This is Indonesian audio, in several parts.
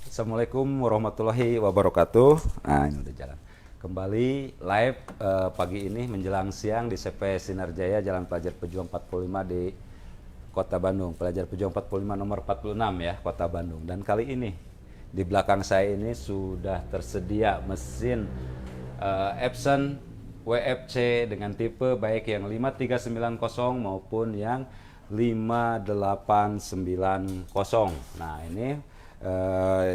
Assalamualaikum warahmatullahi wabarakatuh. Nah, ini udah jalan. Kembali live pagi ini menjelang siang di CP Sinar Jaya Jalan Pelajar Pejuang 45 di Kota Bandung. Pelajar Pejuang 45 nomor 46 ya, Kota Bandung. Dan kali ini di belakang saya ini sudah tersedia mesin Epson WFC dengan tipe baik yang 5390 maupun yang 5890. Nah, ini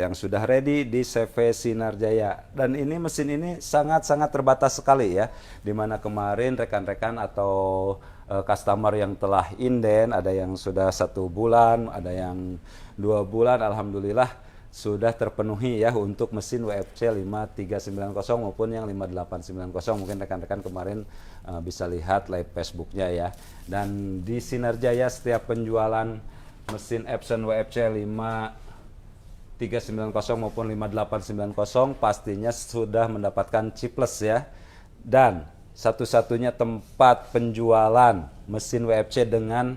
yang sudah ready di CV Sinar Jaya, dan ini mesin ini sangat-sangat terbatas sekali ya, dimana kemarin rekan-rekan atau customer yang telah inden, ada yang sudah 1 bulan, ada yang 2 bulan, alhamdulillah sudah terpenuhi ya untuk mesin WFC 5390 maupun yang 5890. Mungkin rekan-rekan kemarin bisa lihat live Facebooknya ya. Dan di Sinar Jaya setiap penjualan mesin Epson WFC 5390 maupun 5890 pastinya sudah mendapatkan chipless ya. Dan satu-satunya tempat penjualan mesin WFC dengan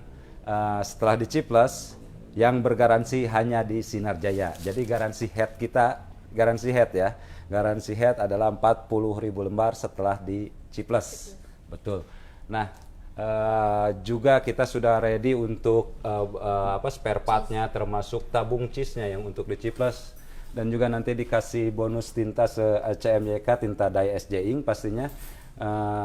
setelah di chipless yang bergaransi hanya di Sinar Jaya. Jadi garansi head kita, garansi head ya. Garansi head adalah 40.000 lembar setelah di chipless. Betul. Nah, juga kita sudah ready untuk spare partnya, termasuk tabung cheese-nya yang untuk di chipless, dan juga nanti dikasih bonus tinta CMYK, tinta dye SJ Ink pastinya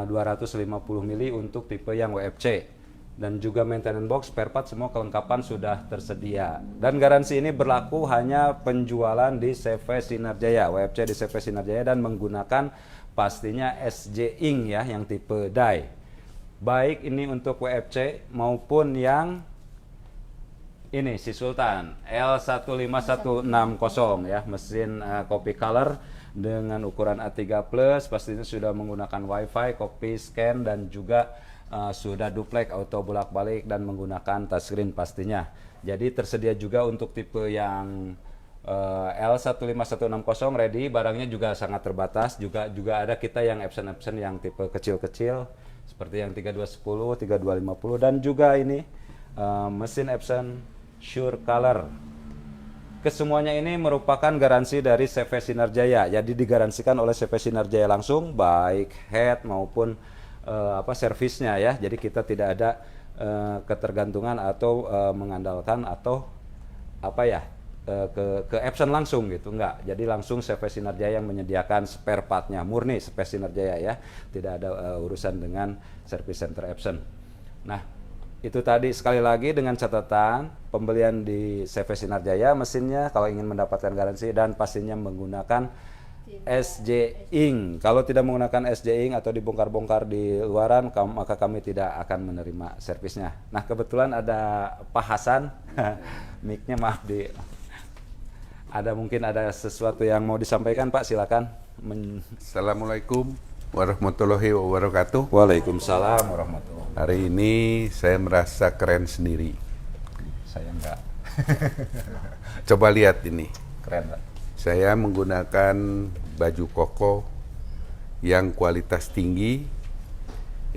250 ml untuk tipe yang WFC, dan juga maintenance box, spare part, semua kelengkapan sudah tersedia. Dan garansi ini berlaku hanya penjualan di CV Sinar Jaya, WFC di CV Sinar Jaya, dan menggunakan pastinya SJ Ink ya, yang tipe dye. Baik ini untuk WFC maupun yang ini si Sultan L15160 ya, mesin copy color dengan ukuran A3 plus, pastinya sudah menggunakan WiFi, copy scan, dan juga sudah duplex auto bolak-balik dan menggunakan touchscreen pastinya. Jadi tersedia juga untuk tipe yang L15160 ready, barangnya juga sangat terbatas. Juga ada kita yang Epson yang tipe kecil-kecil seperti yang 3210, 3250, dan juga ini mesin Epson Sure Color. Kesemuanya ini merupakan garansi dari CV Sinar Jaya. Jadi digaransikan oleh CV Sinar Jaya langsung, baik head maupun servisnya ya. Jadi kita tidak ada ketergantungan atau mengandalkan atau ke Epson langsung gitu, enggak. Jadi langsung CV Sinar Jaya yang menyediakan spare partnya, murni CV Sinar Jaya ya, tidak ada urusan dengan service center Epson. Nah, itu tadi sekali lagi dengan catatan pembelian di CV Sinar Jaya mesinnya kalau ingin mendapatkan garansi dan pastinya menggunakan SJ Ink. Kalau tidak menggunakan SJ Ink atau dibongkar-bongkar di luaran, maka kami tidak akan menerima servisnya. Nah, kebetulan ada Pak Hasan, mic-nya maaf mungkin ada sesuatu yang mau disampaikan, Pak, silakan. Assalamualaikum warahmatullahi wabarakatuh. Waalaikumsalam warahmatullahi wabarakatuh. Hari ini saya merasa keren sendiri. Saya enggak. Coba lihat ini. Keren, Pak. Saya menggunakan baju koko yang kualitas tinggi.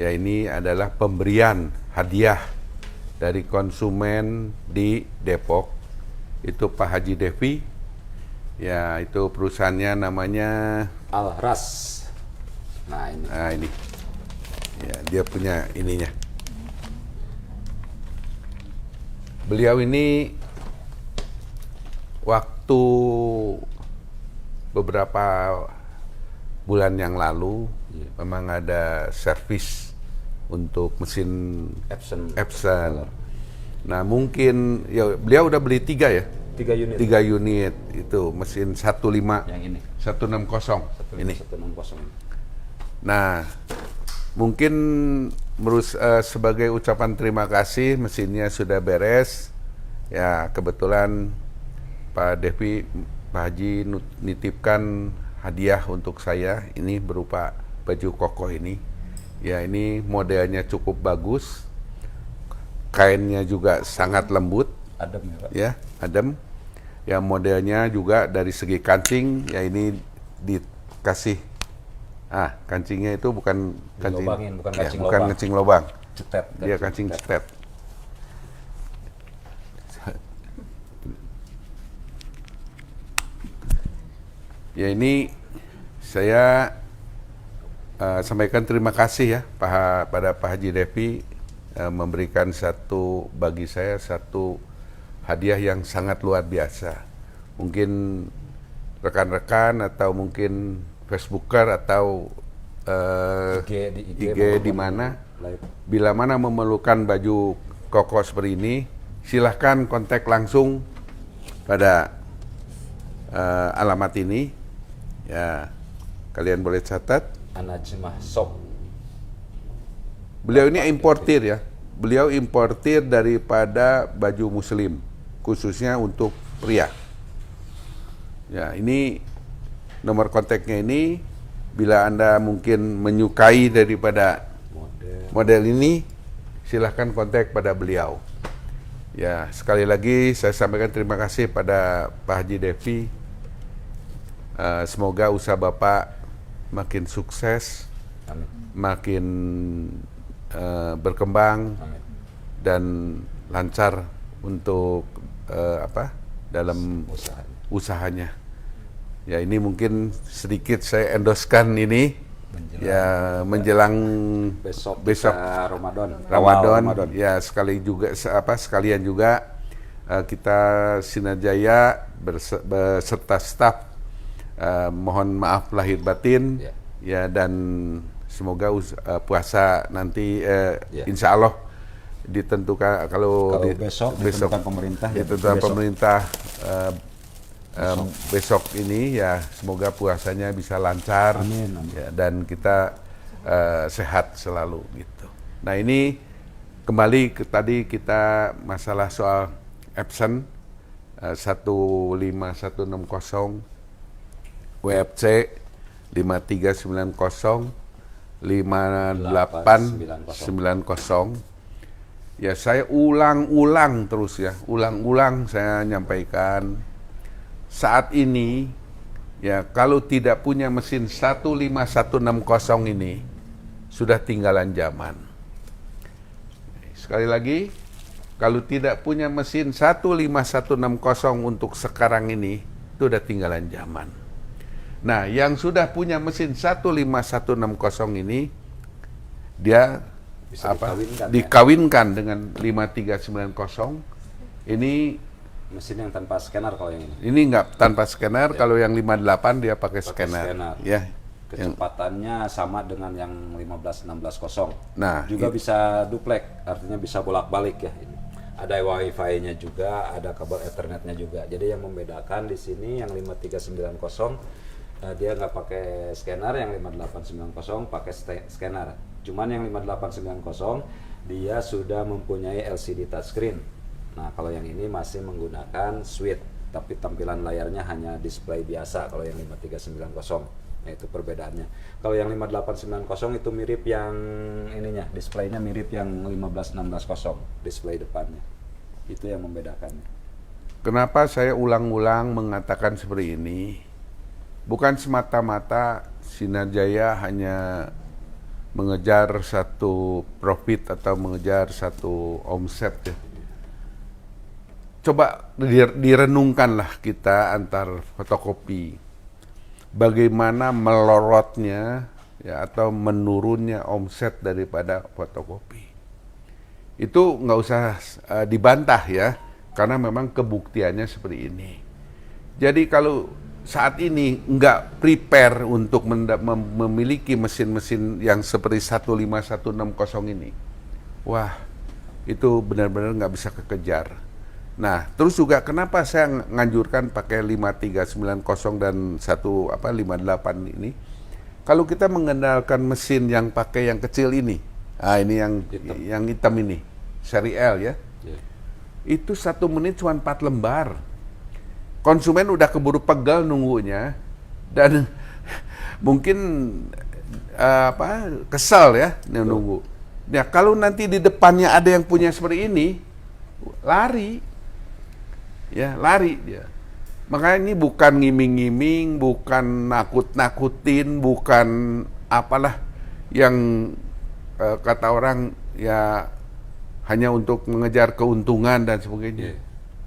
Ya, ini adalah pemberian hadiah dari konsumen di Depok. Itu Pak Haji Devi. Ya, itu perusahaannya namanya Al-Ras. Nah, ini. Ya, dia punya ininya. Beliau ini waktu beberapa bulan yang lalu memang ada servis untuk mesin Epson. Nah, mungkin ya beliau udah beli 3 ya? 3 unit. 3 unit itu mesin 15 Yang ini. 160 ini. 160. Nah, mungkin sebagai ucapan terima kasih mesinnya sudah beres. Ya, kebetulan Pak Devi, Pak Haji nitipkan hadiah untuk saya. Ini berupa baju koko ini. Ya, ini modelnya cukup bagus. Kainnya juga sangat lembut. Adem ya, Pak. Ya, adem. Ya, modelnya juga dari segi kancing, ya ini dikasih kancingnya itu bukan kancing, bukan kancing bukan lobang. kancing lobang. Cetet. Dia kancing cetet. Ya ini saya sampaikan terima kasih ya pada Pak Haji Devi memberikan bagi saya satu hadiah yang sangat luar biasa. Mungkin rekan-rekan atau mungkin Facebooker atau IG di mana, bila mana memerlukan baju koko seperti ini, silahkan kontak langsung pada alamat ini. Ya, kalian boleh catat. An-Najmah Shop. Beliau ini importir ya. Beliau importir daripada baju muslim, khususnya untuk pria. Ya, ini nomor kontaknya ini, bila Anda mungkin menyukai daripada model ini, silahkan kontak pada beliau. Ya, sekali lagi saya sampaikan terima kasih pada Pak Haji Devi. Semoga usaha Bapak makin sukses, Amin. makin berkembang, Amin. dan lancar untuk dalam usahanya. Ya, ini mungkin sedikit saya endoskan ini menjelang besok Ramadan. Ya, sekalian juga kita Sinar Jaya beserta staf mohon maaf lahir batin ya, dan semoga puasa nanti insya Allah ditentukan kalau besok ditentukan pemerintah besok ini ya, semoga puasanya bisa lancar. Amin, amin. Ya, dan kita sehat selalu gitu. Nah, ini kembali ke tadi kita masalah soal Epson 15160 WFC 5390 5890. Ya, saya ulang-ulang terus ya, ulang-ulang saya nyampaikan, saat ini ya, kalau tidak punya mesin 15160 ini sudah tinggalan zaman. Sekali lagi, kalau tidak punya mesin 15160 untuk sekarang ini, itu udah tinggalan zaman. Nah, yang sudah punya mesin 15160 ini, dia bisa dikawinkan dengan 5390. Ini mesin yang tanpa scanner kalau yang ini. Ini enggak tanpa scanner, kalau yang 58 dia pakai scanner. Ya. Kecepatannya sama dengan yang 15660. Nah, juga bisa duplek, artinya bisa bolak-balik ya. Ada wifi-nya juga, ada kabel Ethernet-nya juga. Jadi yang membedakan di sini yang 5390 dia nggak pakai scanner, yang 5890 pakai scanner. Cuman yang 5890 dia sudah mempunyai LCD touchscreen. Nah, kalau yang ini masih menggunakan switch, tapi tampilan layarnya hanya display biasa kalau yang 5390. Nah, itu perbedaannya. Kalau yang 5890 itu mirip yang ininya, displaynya mirip yang 15660, display depannya. Itu yang membedakannya. Kenapa saya ulang-ulang mengatakan seperti ini? Bukan semata-mata Sinar Jaya hanya mengejar satu profit atau mengejar satu omset ya. Coba direnungkanlah kita antar fotokopi, bagaimana melorotnya ya, atau menurunnya omset daripada fotokopi. Itu nggak usah dibantah ya, karena memang kebuktiannya seperti ini. Jadi kalau saat ini nggak prepare untuk memiliki mesin-mesin yang seperti 15160 ini, wah, itu benar-benar nggak bisa kekejar. Nah, terus juga kenapa saya nganjurkan pakai 5390 dan 158 ini? Kalau kita mengandalkan mesin yang pakai yang kecil ini, ini yang hitam ini, seri L ya, itu 1 menit cuma 4 lembar. Konsumen udah keburu pegal nunggunya, dan mungkin kesal ya nunggu. Ya, kalau nanti di depannya ada yang punya seperti ini, lari dia. Makanya ini bukan ngiming-ngiming, bukan nakut-nakutin, bukan apalah yang kata orang ya hanya untuk mengejar keuntungan dan sebagainya.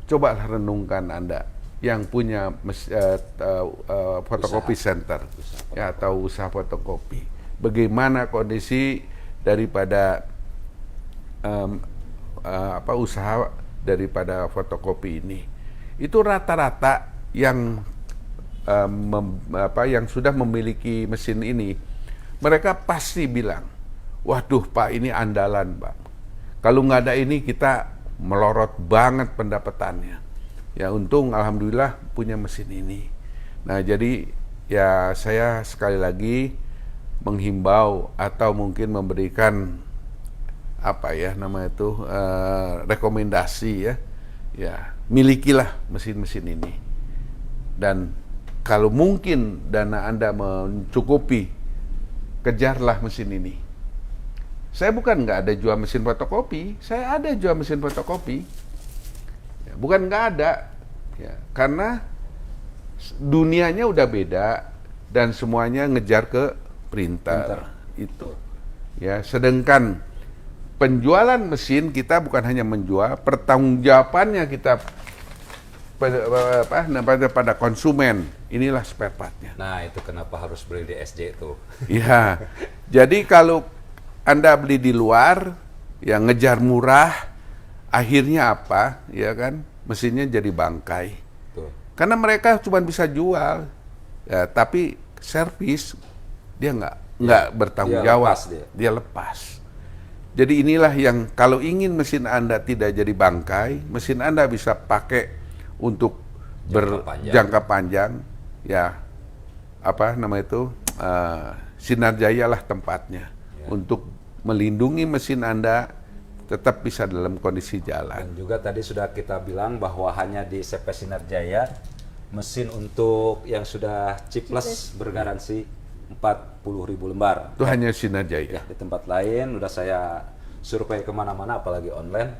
Coba renungkan Anda. yang punya fotokopi center ya, atau usaha fotokopi. Bagaimana kondisi daripada usaha daripada fotokopi ini? Itu rata-rata yang yang sudah memiliki mesin ini, mereka pasti bilang, waduh Pak, ini andalan Pak. Kalau nggak ada ini kita melorot banget pendapatannya. Ya untung alhamdulillah punya mesin ini. Nah jadi ya saya sekali lagi menghimbau atau mungkin memberikan rekomendasi ya milikilah mesin-mesin ini. Dan kalau mungkin dana Anda mencukupi, kejarlah mesin ini. Saya bukan nggak ada jual mesin fotokopi, saya ada jual mesin fotokopi. Ya, bukan nggak ada, ya, karena dunianya udah beda dan semuanya ngejar ke printer. Itu. Ya, sedangkan penjualan mesin kita bukan hanya menjual, pertanggungjawabannya kita pada konsumen. Inilah spare partnya. Nah, itu kenapa harus beli di SJ itu. Ya, jadi kalau Anda beli di luar, yang ngejar murah, akhirnya apa? Ya kan, mesinnya jadi bangkai. Tuh. Karena mereka cuma bisa jual, ya, tapi servis dia nggak bertanggung jawab. Dia lepas. Jadi inilah yang kalau ingin mesin Anda tidak jadi bangkai, mesin Anda bisa pakai untuk berjangka panjang, ya Sinar Jaya lah tempatnya untuk melindungi mesin Anda tetap bisa dalam kondisi jalan. Dan juga tadi sudah kita bilang bahwa hanya di CP Sinar Jaya mesin untuk yang sudah chipless bergaransi 40.000 lembar. Itu hanya Sinar Jaya. Ya, di tempat lain udah saya survei kemana-mana, apalagi online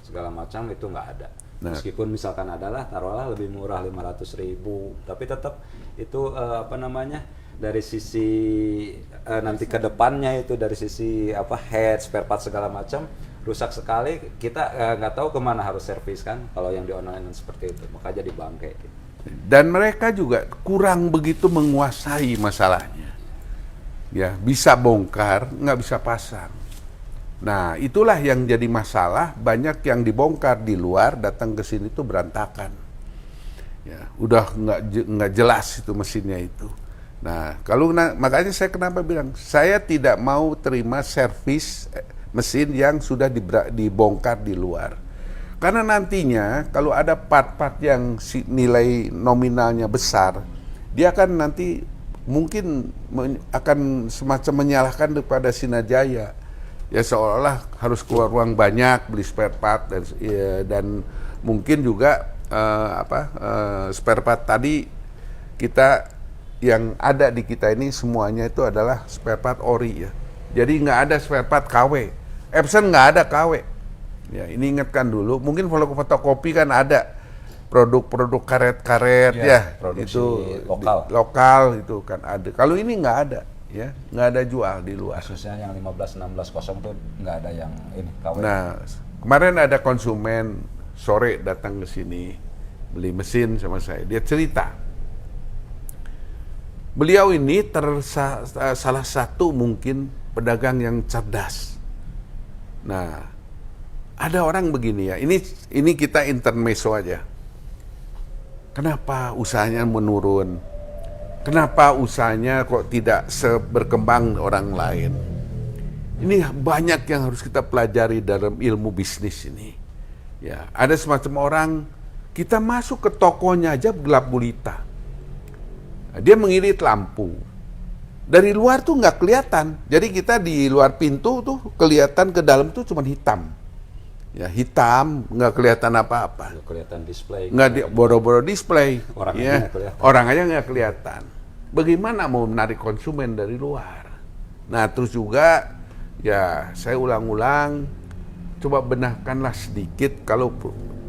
segala macam itu nggak ada. Nah, meskipun misalkan adalah taruhlah lebih murah 500.000, tapi tetap itu dari sisi nanti ke depannya itu dari sisi head, spare part segala macam rusak sekali, kita nggak tahu kemana harus servis kan kalau yang di online seperti itu, maka jadi bangkai. Dan mereka juga kurang begitu menguasai masalahnya. Ya, bisa bongkar, nggak bisa pasang. Nah, itulah yang jadi masalah, banyak yang dibongkar di luar, datang ke sini tuh berantakan. Ya, udah nggak jelas itu mesinnya itu. Nah, makanya saya kenapa bilang, saya tidak mau terima servis mesin yang sudah dibongkar di luar. Karena nantinya kalau ada part-part yang nilai nominalnya besar, dia akan nanti mungkin akan semacam menyalahkan kepada Sinar Jaya. Ya seolah-olah harus keluar uang banyak beli spare part dan mungkin juga spare part tadi kita yang ada di kita ini semuanya itu adalah spare part ori ya. Jadi nggak ada spare part KW. Epson nggak ada KW. Ya ini ingatkan dulu. Mungkin fotokopi kan ada produk-produk karet-karet ya itu lokal itu kan ada. Kalau ini nggak ada. Ya, nggak ada jual di luar. Khususnya yang 15-16-0 tuh nggak ada yang ini KW. Nah, kemarin ada konsumen sore datang ke sini beli mesin sama saya. Dia cerita, beliau ini salah satu mungkin pedagang yang cerdas. Nah, ada orang begini ya. Ini kita intermezzo aja. Kenapa usahanya menurun? Kenapa usahanya kok tidak berkembang orang lain? Ini banyak yang harus kita pelajari dalam ilmu bisnis ini. Ya, ada semacam orang, kita masuk ke tokonya aja gelap gulita. Nah, dia mengirit lampu. Dari luar tuh nggak kelihatan. Jadi kita di luar pintu tuh kelihatan, ke dalam tuh cuma hitam. Ya, hitam, nggak kelihatan apa-apa. Nggak kelihatan display. Boro-boro display. Orang aja nggak kelihatan. Bagaimana mau menarik konsumen dari luar? Nah, terus juga, ya saya ulang-ulang, coba benahkanlah sedikit kalau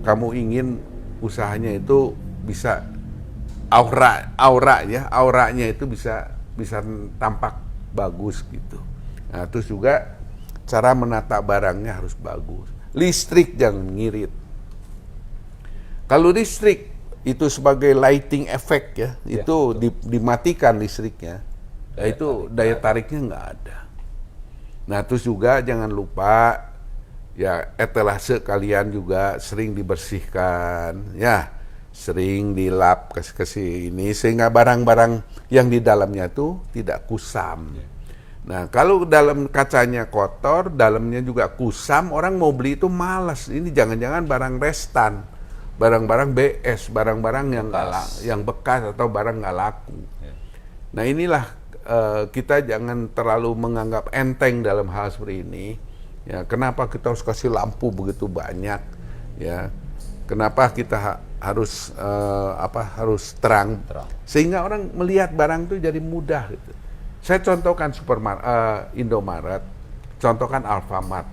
kamu ingin usahanya itu bisa auranya itu bisa tampak bagus gitu. Nah, terus juga cara menata barangnya harus bagus. Listrik jangan ngirit. Kalau listrik itu sebagai lighting effect ya, itu dimatikan listriknya, itu daya tariknya nggak ada. Nah terus juga jangan lupa ya etalase kalian juga sering dibersihkan ya, sering dilap kasih ini sehingga barang-barang yang di dalamnya tuh tidak kusam. Nah kalau dalam kacanya kotor, dalamnya juga kusam, orang mau beli itu malas. Ini jangan-jangan barang restan, barang-barang BS, barang-barang yang bekas atau barang nggak laku. Nah inilah kita jangan terlalu menganggap enteng dalam hal seperti ini. Ya, kenapa kita harus kasih lampu begitu banyak? Ya, kenapa kita harus harus terang sehingga orang melihat barang itu jadi mudah. Gitu. Saya contohkan Indomaret, contohkan Alfamart.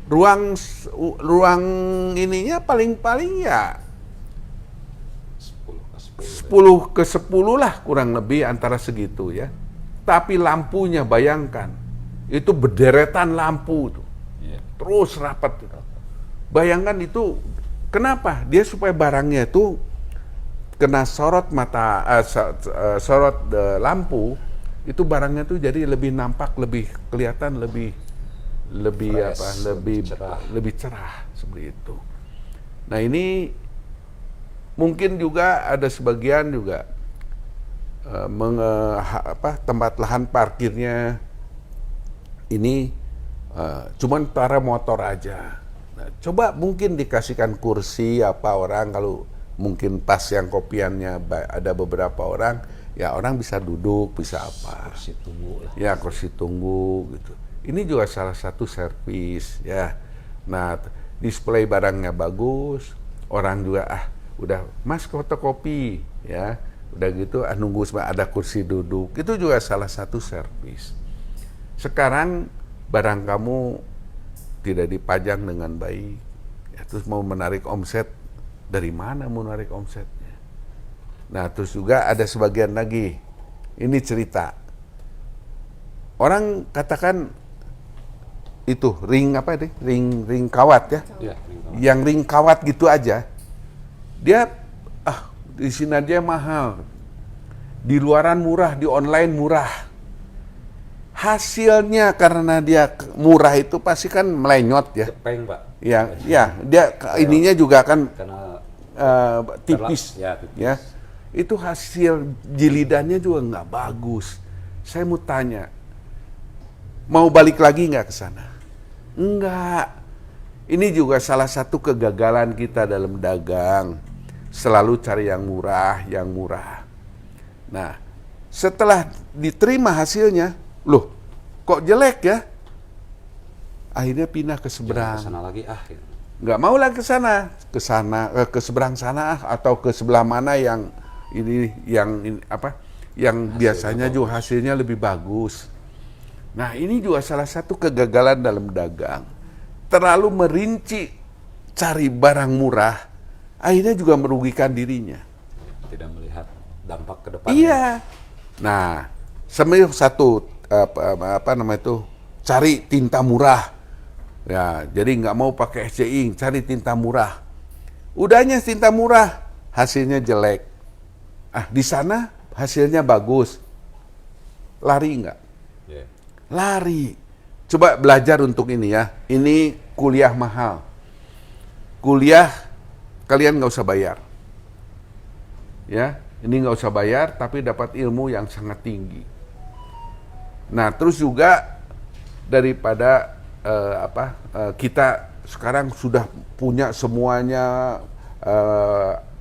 Ruang ininya paling-paling ya 10 ke 10 lah kurang lebih antara segitu ya. Tapi lampunya bayangkan, itu bederetan lampu tuh. Terus rapat. Bayangkan itu kenapa? Dia supaya barangnya itu kena sorot lampu, itu barangnya tuh jadi lebih nampak, lebih kelihatan, lebih fresh, lebih cerah seperti itu. Nah, ini mungkin juga ada sebagian juga tempat lahan parkirnya ini cuman para motor aja. Nah, coba mungkin dikasihkan kursi orang kalau mungkin pas yang kopiannya ada beberapa orang, ya orang bisa duduk, bisa apa. Kursi tunggu lah. Ya, kursi tunggu gitu. Ini juga salah satu servis ya. Nah, display barangnya bagus, orang juga udah Mas fotokopi ya. Udah gitu nunggu ada kursi duduk. Itu juga salah satu servis. Sekarang barang kamu tidak dipajang dengan baik, ya, terus mau menarik omset, dari mana mau menarik omsetnya? Nah, terus juga ada sebagian lagi, ini cerita. Orang katakan itu ring kawat ya, yang ring kawat gitu aja, dia di sini aja mahal, di luaran murah, di online murah. Hasilnya karena dia murah itu pasti kan melenyot ya. Gepeng, Pak. Ya, dia ininya juga kan tipis. Tipis. Ya. Itu hasil jilidannya juga nggak bagus. Saya mau tanya, mau balik lagi nggak ke sana? Enggak. Ini juga salah satu kegagalan kita dalam dagang. Selalu cari yang murah. Nah, setelah diterima hasilnya, loh, kok jelek ya? Akhirnya pindah ke seberang. Ke sana lagi Nggak mau lagi ke seberang sana atau ke sebelah mana yang biasanya juga hasilnya lebih bagus. Nah, ini juga salah satu kegagalan dalam dagang. Terlalu merinci cari barang murah, akhirnya juga merugikan dirinya. Tidak melihat dampak ke depan. Iya. Nah, satu cari tinta murah. Ya, jadi nggak mau pakai SCI, cari tinta murah. Udahnya tinta murah, hasilnya jelek. Di sana hasilnya bagus. Lari nggak? Yeah. Lari. Coba belajar untuk ini ya. Ini kuliah mahal. Kuliah kalian nggak usah bayar. Ya, ini nggak usah bayar, tapi dapat ilmu yang sangat tinggi. Nah, terus juga daripada kita sekarang sudah punya semuanya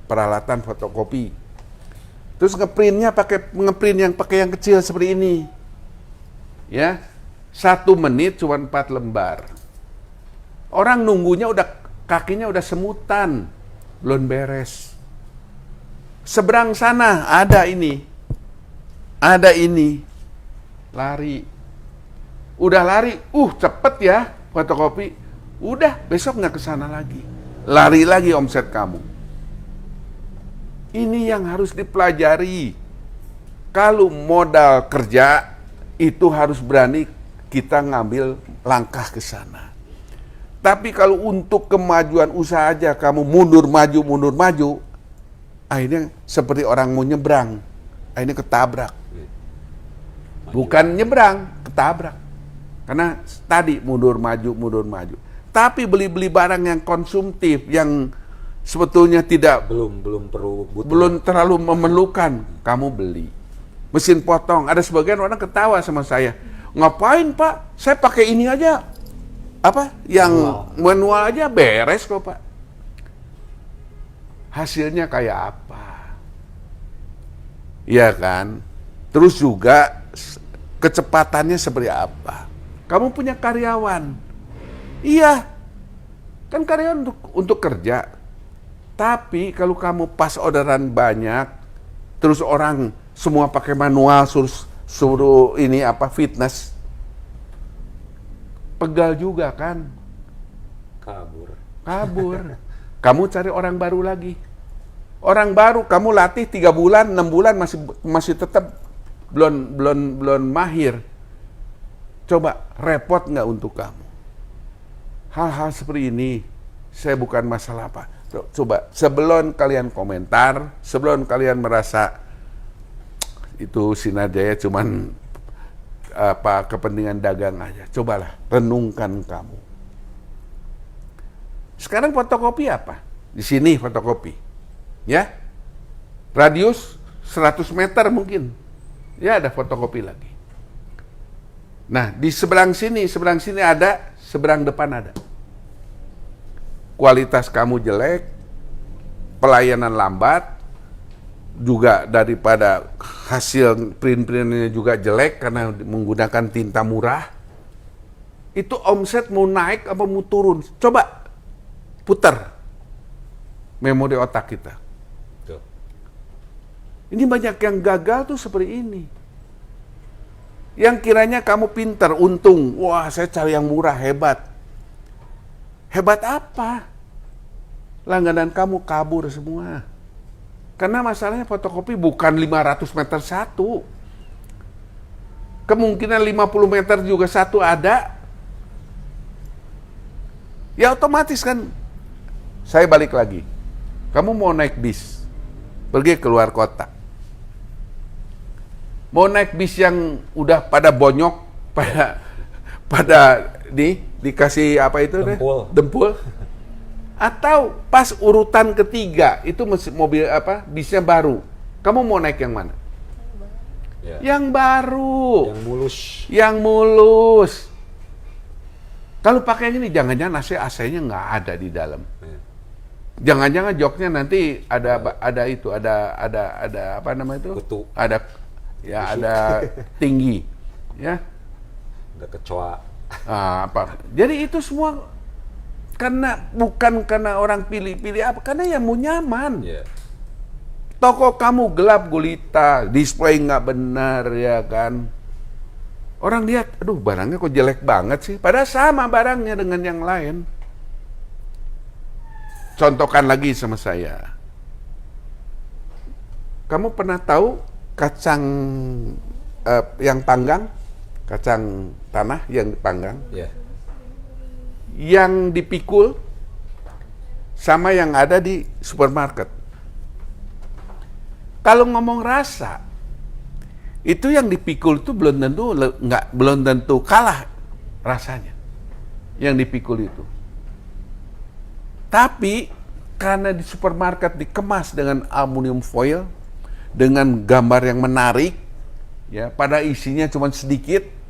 peralatan fotokopi. Terus ngeprint yang pakai yang kecil seperti ini. Ya, 1 menit cuma 4 lembar. Orang nunggunya kakinya udah semutan, belum beres. Seberang sana ada ini, lari. Udah lari, cepet ya fotokopi. Udah, besok nggak kesana lagi. Lari lagi omset kamu. Ini yang harus dipelajari. Kalau modal kerja, itu harus berani kita ngambil langkah ke sana. Tapi kalau untuk kemajuan usaha aja kamu mundur maju, akhirnya seperti orang mau nyebrang, akhirnya ketabrak. Bukan nyebrang, ketabrak. Karena tadi mundur maju. Tapi beli barang yang konsumtif, yang sebetulnya belum perlu butuh. belum terlalu memerlukan, kamu beli. Mesin potong, ada sebagian orang ketawa sama saya. Ngapain Pak? Saya pakai ini aja. Yang manual aja beres kok Pak. Hasilnya kayak apa? Iya kan? Terus juga kecepatannya seperti apa? Kamu punya karyawan. Iya. Kan karyawan untuk kerja. Tapi kalau kamu pas orderan banyak, terus orang semua pakai manual, suruh fitness, pegal juga kan? Kabur. Kamu cari orang baru lagi. Orang baru kamu latih 3 bulan, 6 bulan masih tetap belum mahir. Coba repot nggak untuk kamu? Hal-hal seperti ini, saya bukan masalah apa. Coba sebelum kalian komentar, sebelum kalian merasa itu Sinarjaya cuman kepentingan dagang aja, cobalah renungkan kamu. Sekarang fotokopi apa? Di sini fotokopi, ya, radius 100 meter mungkin, ya ada fotokopi lagi. Nah di seberang sini ada, seberang depan ada. Kualitas kamu jelek, pelayanan lambat, juga daripada hasil print-printnya juga jelek karena menggunakan tinta murah. Itu omset mau naik apa mau turun? Coba putar memori otak kita. Ini banyak yang gagal tuh seperti ini. Yang kiranya kamu pintar, untung, wah saya cari yang murah, hebat. Hebat apa? Langganan kamu kabur semua. Karena masalahnya fotokopi bukan 500 meter satu. Kemungkinan 50 meter juga satu ada. Ya otomatis kan. Saya balik lagi. Kamu mau naik bis, pergi keluar kota. Mau naik bis yang udah pada bonyok, pada dikasih apa itu? Dempul. Atau pas urutan ketiga itu mobil bisnya baru. Kamu mau naik yang mana? Ya. Yang baru. Yang mulus. Kalau pakai yang ini jangan-jangan AC-nya nggak ada di dalam. Ya. Jangan-jangan joknya nanti ada apa namanya itu? Kutu. Ada tinggi, ya. Ada kecoa. Jadi itu semua bukan karena orang pilih-pilih apa, karena yang mau nyaman. Yeah. Toko kamu gelap gulita, display nggak benar, ya kan. Orang lihat, aduh barangnya kok jelek banget sih, padahal sama barangnya dengan yang lain. Contohkan lagi sama saya. Kamu pernah tahu kacang yang panggang, kacang tanah yang dipanggang? Yeah. Yang dipikul sama yang ada di supermarket. Kalau ngomong rasa, itu yang dipikul itu belum tentu kalah rasanya. Yang dipikul itu. Tapi karena di supermarket dikemas dengan aluminium foil, dengan gambar yang menarik, ya, pada isinya cuma sedikit.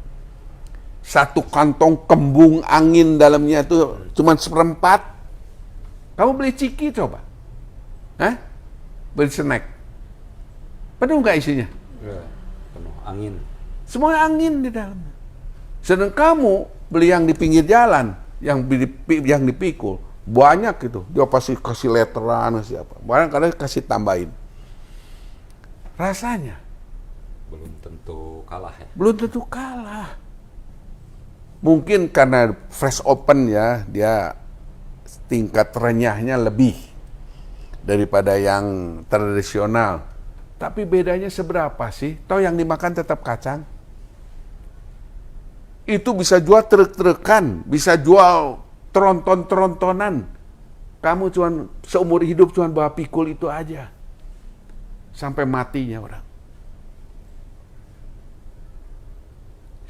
Satu kantong kembung angin dalamnya itu cuma 1/4. Kamu beli ciki coba. Beli snack. Penuh nggak isinya? Ya, penuh angin. Semua angin di dalamnya. Sedang kamu beli yang di pinggir jalan, yang dipikul, banyak gitu. Dia pasti kasih letteran, kasih apa. Barangkali kasih tambahin. Rasanya belum tentu kalah ya. Belum tentu kalah. Mungkin karena fresh open ya, dia tingkat renyahnya lebih daripada yang tradisional. Tapi bedanya seberapa sih? Toh yang dimakan tetap kacang. Itu bisa jual truk-trukan, bisa jual tronton-trontonan. Kamu seumur hidup cuma bawa pikul itu aja. sampai matinya orang.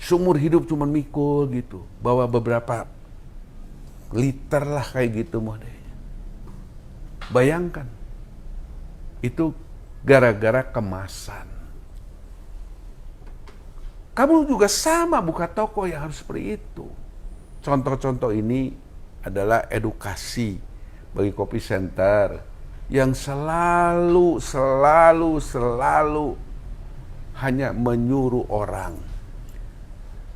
Seumur hidup cuma mikul gitu, bawa beberapa liter lah kayak gitu modelnya. Bayangkan, itu gara-gara kemasan. Kamu juga sama buka toko yang harus seperti itu. Contoh-contoh ini adalah edukasi bagi kopi center yang selalu hanya menyuruh orang.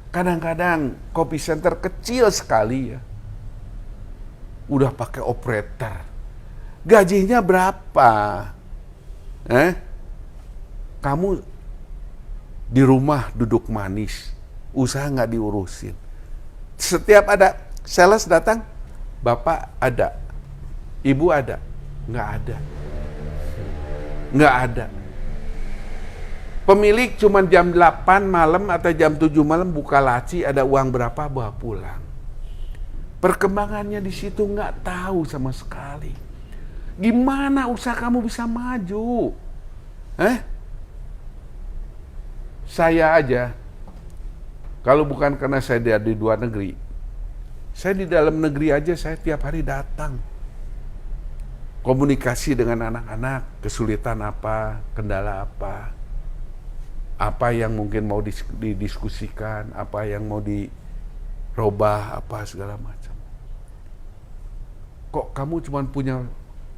Kadang-kadang kopi center kecil sekali ya, udah pakai operator. Gajinya berapa? Kamu di rumah duduk manis, usaha nggak diurusin. Setiap ada sales datang, bapak ada, ibu ada, nggak ada. Pemilik cuma jam 8 malam atau jam 7 malam buka laci, ada uang berapa bawa pulang. Perkembangannya di situ nggak tahu sama sekali. Gimana usaha kamu bisa maju? Saya aja, kalau bukan karena saya di luar negeri, saya di dalam negeri aja saya tiap hari datang. Komunikasi dengan anak-anak, kesulitan apa, kendala apa yang mungkin mau didiskusikan, apa yang mau dirubah, apa segala macam. Kok kamu cuma punya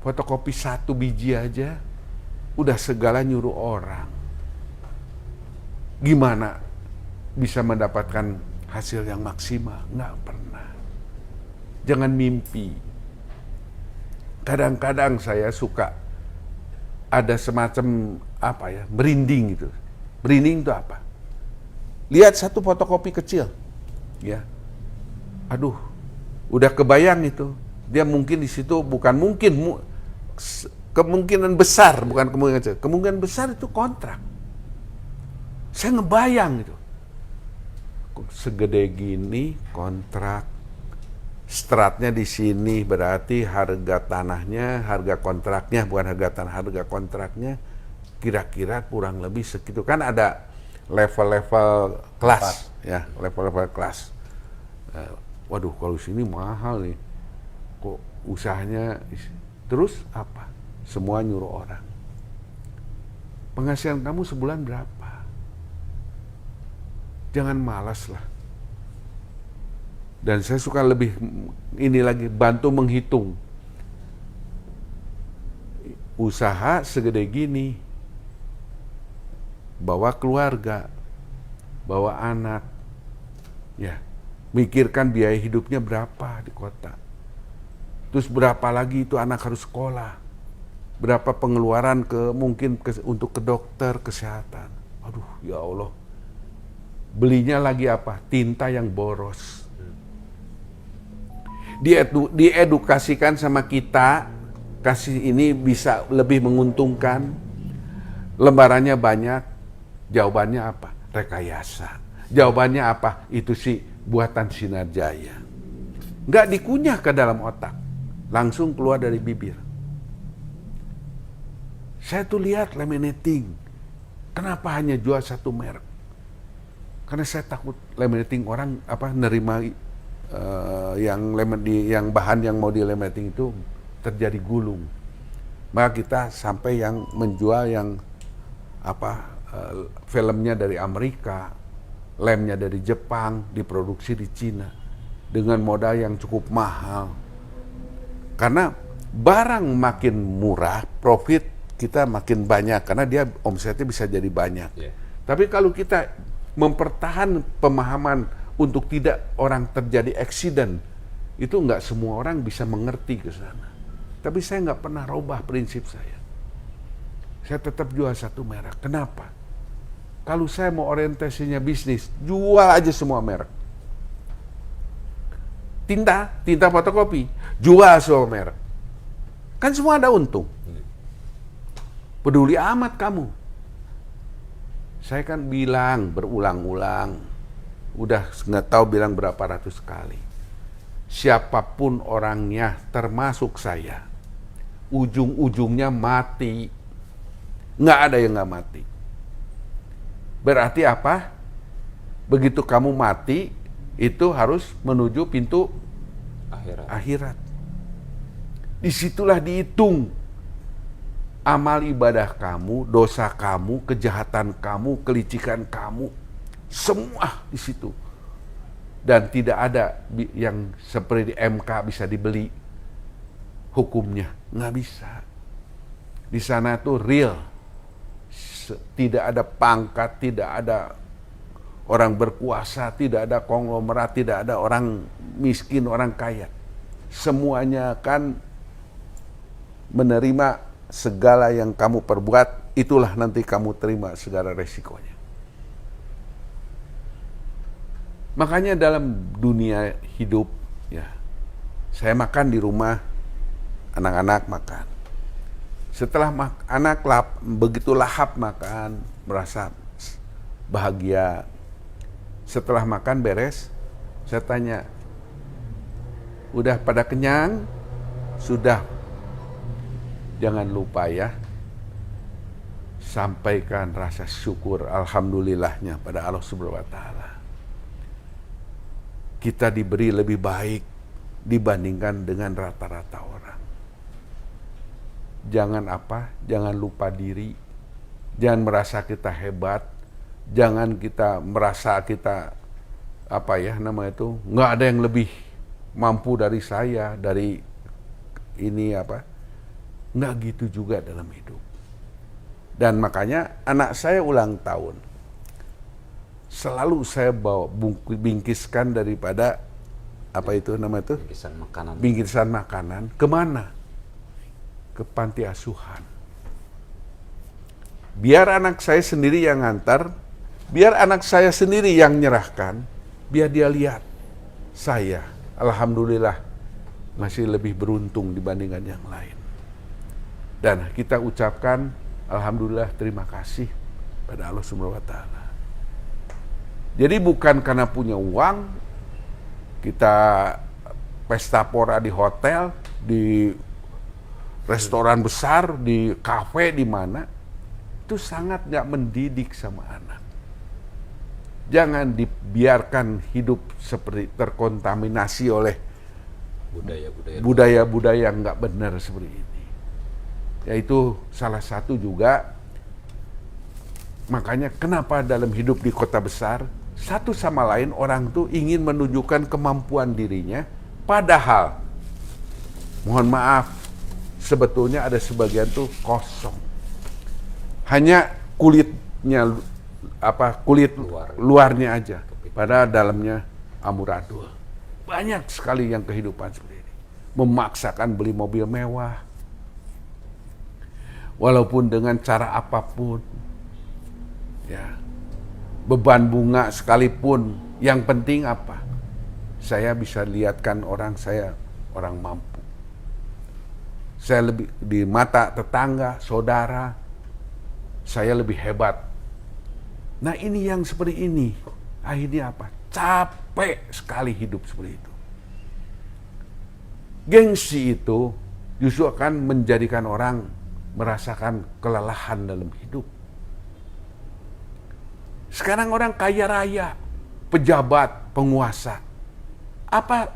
fotokopi 1 biji aja, udah segala nyuruh orang. Gimana bisa mendapatkan hasil yang maksimal? Nggak pernah. Jangan mimpi. Kadang-kadang saya suka ada semacam merinding gitu. Merinding itu apa? Lihat satu fotokopi kecil, ya. Aduh, udah kebayang itu. Dia mungkin di situ kemungkinan besar, bukan kemungkinan kecil. Kemungkinan besar itu kontrak. Saya ngebayang itu. Segede gini kontrak. Stratnya di sini berarti harga tanahnya, harga kontraknya, bukan harga tanah, harga kontraknya kira-kira kurang lebih segitu. Kan ada level-level kelas, ya, level-level kelas. Waduh, kalau sini mahal nih. Kok usahanya terus apa? Semua nyuruh orang. Penghasilan kamu sebulan berapa? Jangan malas lah. Dan saya suka lebih bantu menghitung. Usaha segede gini, bawa keluarga, bawa anak, ya, mikirkan biaya hidupnya berapa di kota. Terus berapa lagi itu anak harus sekolah, berapa pengeluaran untuk ke dokter kesehatan. Aduh, ya Allah. Belinya lagi apa? Tinta yang boros. Diedukasikan sama kita, kasih ini bisa lebih menguntungkan. Lembarannya banyak. Jawabannya apa? Rekayasa. Jawabannya apa? Itu sih buatan Sinar Jaya. Nggak dikunyah ke dalam otak. Langsung keluar dari bibir. Saya tuh lihat laminating. Kenapa hanya jual satu merek? Karena saya takut laminating orang nerima yang bahan yang mau di laminating itu terjadi gulung. Maka kita sampai yang menjual yang filmnya dari Amerika, lemnya dari Jepang, diproduksi di Cina dengan modal yang cukup mahal. Karena barang makin murah, profit kita makin banyak karena dia omsetnya bisa jadi banyak. Yeah. Tapi kalau kita mempertahankan pemahaman untuk tidak orang terjadi accident, itu nggak semua orang bisa mengerti ke sana. Tapi saya nggak pernah rubah prinsip saya. Saya tetap jual satu merek. Kenapa? Kalau saya mau orientasinya bisnis, jual aja semua merek. Tinta fotokopi, jual semua merek. Kan semua ada untung. Peduli amat kamu. Saya kan bilang berulang-ulang, udah nggak tahu bilang berapa ratus kali. Siapapun orangnya, termasuk saya, ujung-ujungnya mati. Nggak ada yang nggak mati. Berarti apa? Begitu kamu mati, itu harus menuju pintu akhirat. Disitulah dihitung amal ibadah kamu, dosa kamu, kejahatan kamu, kelicikan kamu, semua di situ. Dan tidak ada yang seperti di MK bisa dibeli hukumnya, nggak bisa. Di sana tuh real, tidak ada pangkat, tidak ada orang berkuasa, tidak ada konglomerat, tidak ada orang miskin, orang kaya. Semuanya akan menerima segala yang kamu perbuat, itulah nanti kamu terima segala resikonya. Makanya dalam dunia hidup, ya, saya makan di rumah, anak-anak makan. Setelah anak begitu lahap makan, merasa bahagia. Setelah makan beres, saya tanya, udah pada kenyang? Sudah. Jangan lupa ya, sampaikan rasa syukur alhamdulillahnya pada Allah Subhanahu wa taala. Kita diberi lebih baik dibandingkan dengan rata-rata orang. Jangan jangan lupa diri. Jangan merasa kita hebat. Jangan kita merasa kita nggak ada yang lebih mampu dari saya, dari ini nggak gitu juga dalam hidup. Dan makanya anak saya ulang tahun, selalu saya bawa bingkiskan daripada bingkisan makanan. Kemana? Ke panti asuhan. Biar anak saya sendiri yang ngantar, biar anak saya sendiri yang nyerahkan, biar dia lihat saya, alhamdulillah, masih lebih beruntung dibandingkan yang lain. Dan kita ucapkan alhamdulillah, terima kasih pada Allah Subhanahu wa taala. Jadi bukan karena punya uang kita pesta pora di hotel, di restoran besar, di kafe, di mana, itu sangat nggak mendidik sama anak. Jangan dibiarkan hidup seperti terkontaminasi oleh budaya-budaya yang nggak benar seperti ini. Yaitu salah satu juga, makanya kenapa dalam hidup di kota besar, satu sama lain orang tuh ingin menunjukkan kemampuan dirinya, padahal, mohon maaf, sebetulnya ada sebagian tuh kosong. Hanya kulitnya, kulit luarnya aja, padahal dalamnya amburadul. Banyak sekali yang kehidupan seperti ini. Memaksakan beli mobil mewah, walaupun dengan cara apapun, ya, beban bunga sekalipun, yang penting apa? Saya bisa lihatkan orang saya orang mampu. Saya lebih di mata tetangga, saudara, saya lebih hebat. Nah ini yang seperti ini, akhirnya apa? Capek sekali hidup seperti itu. Gengsi itu justru akan menjadikan orang merasakan kelelahan dalam hidup. Sekarang orang kaya raya, pejabat, penguasa, apa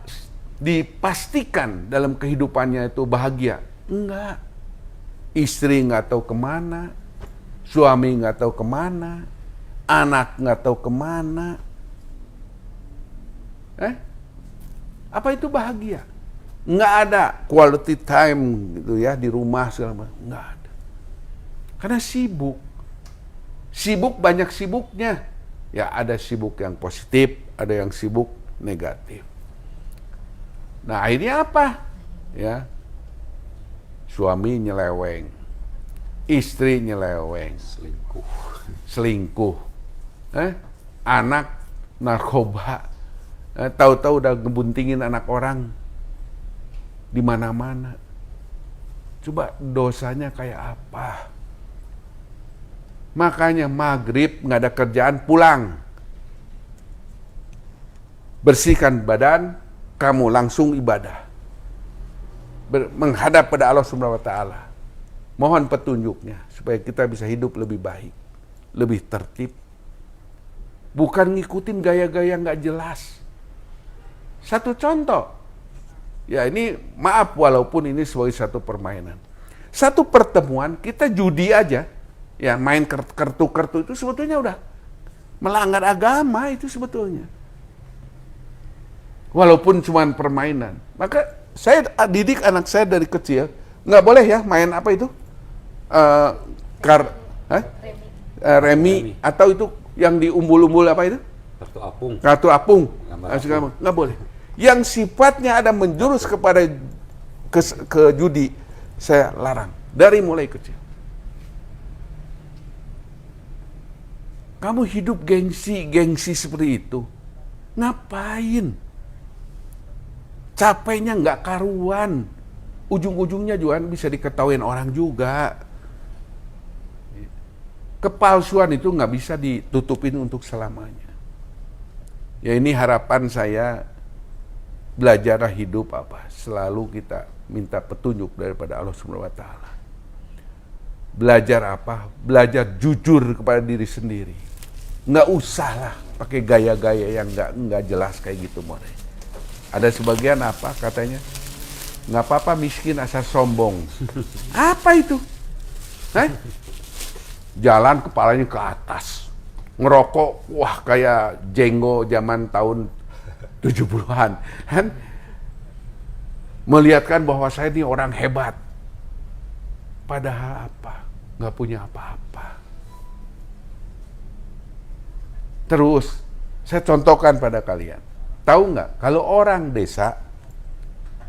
dipastikan dalam kehidupannya itu bahagia? Enggak. Istri nggak tahu kemana, suami nggak tahu kemana, anak nggak tahu kemana. Apa itu bahagia? Nggak ada quality time gitu ya di rumah segala macam, nggak ada. Karena sibuk. Sibuk banyak sibuknya. Ya ada sibuk yang positif, ada yang sibuk negatif. Nah akhirnya apa? Ya, suami nyeleweng, istri nyeleweng, selingkuh, anak narkoba, tahu-tahu udah ngebuntingin anak orang di mana-mana. Coba dosanya kayak apa? Makanya maghrib nggak ada kerjaan, pulang, bersihkan badan, kamu langsung ibadah, menghadap pada Allah Subhanahu wa taala. Mohon petunjuknya supaya kita bisa hidup lebih baik, lebih tertib. Bukan ngikutin gaya-gaya nggak jelas. Satu contoh, ya ini maaf walaupun ini sebagai satu permainan. Satu pertemuan kita judi aja, ya main kartu-kartu itu sebetulnya udah melanggar agama itu sebetulnya. Walaupun cuma permainan. Maka saya didik anak saya dari kecil, nggak boleh ya main apa itu? Remi atau itu yang diumbul-umbul apa itu? Kartu apung. Kartu apung. Apung. Nggak boleh. Yang sifatnya ada menjurus kepada ke judi, saya larang dari mulai kecil. Kamu hidup gengsi seperti itu, ngapain? Capeknya nggak karuan, ujung-ujungnya juga bisa diketahuin orang juga. Kepalsuan itu nggak bisa ditutupin untuk selamanya. Ya ini harapan saya, belajarlah hidup apa, selalu kita minta petunjuk daripada Allah Subhanahu wa Ta'ala. Belajar apa? Belajar jujur kepada diri sendiri. Nggak usah lah pakai gaya-gaya yang nggak jelas kayak gitu more. Ada sebagian apa katanya? Nggak apa-apa miskin asal sombong. Apa itu? Jalan kepalanya ke atas, ngerokok, wah kayak jenggo zaman tahun 70-an, kan? Melihatkan bahwa saya ini orang hebat. Padahal apa? Nggak punya apa-apa. Terus, saya contohkan pada kalian. Tahu nggak, kalau orang desa,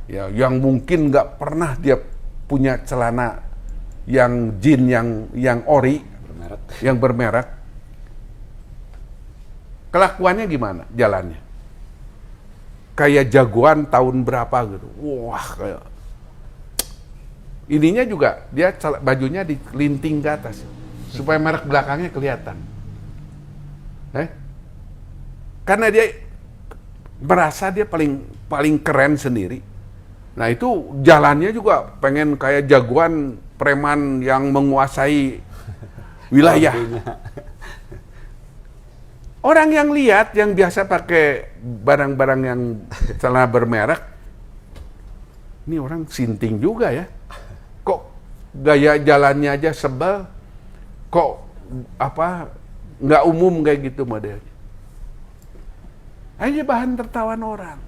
ya, yang mungkin nggak pernah dia punya celana yang jin, yang ori, yang bermerek, kelakuannya gimana jalannya? Kayak jagoan tahun berapa gitu. Wah, kayak ininya juga dia bajunya dilinting ke atas supaya merek belakangnya kelihatan. Karena dia merasa dia paling keren sendiri. Nah, itu jalannya juga pengen kayak jagoan preman yang menguasai wilayah. Orang yang lihat, yang biasa pakai barang-barang yang celana bermerek, ini orang sinting juga ya. Kok gaya jalannya aja sebel, kok apa nggak umum kayak gitu modelnya. Hanya bahan tertawan orang.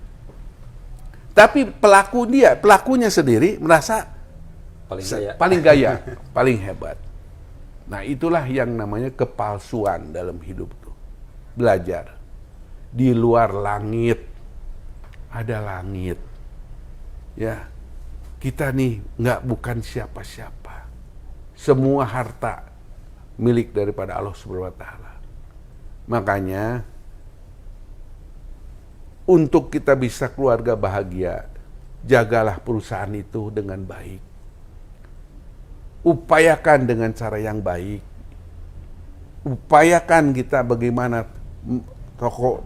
Tapi pelakunya sendiri merasa paling gaya, paling hebat. Nah, itulah yang namanya kepalsuan dalam hidup itu. Belajar. Di luar langit ada langit. Ya. Kita nih bukan siapa-siapa. Semua harta milik daripada Allah Subhanahu wa Ta'ala. Makanya untuk kita bisa keluarga bahagia, jagalah perusahaan itu dengan baik. Upayakan dengan cara yang baik. Upayakan kita bagaimana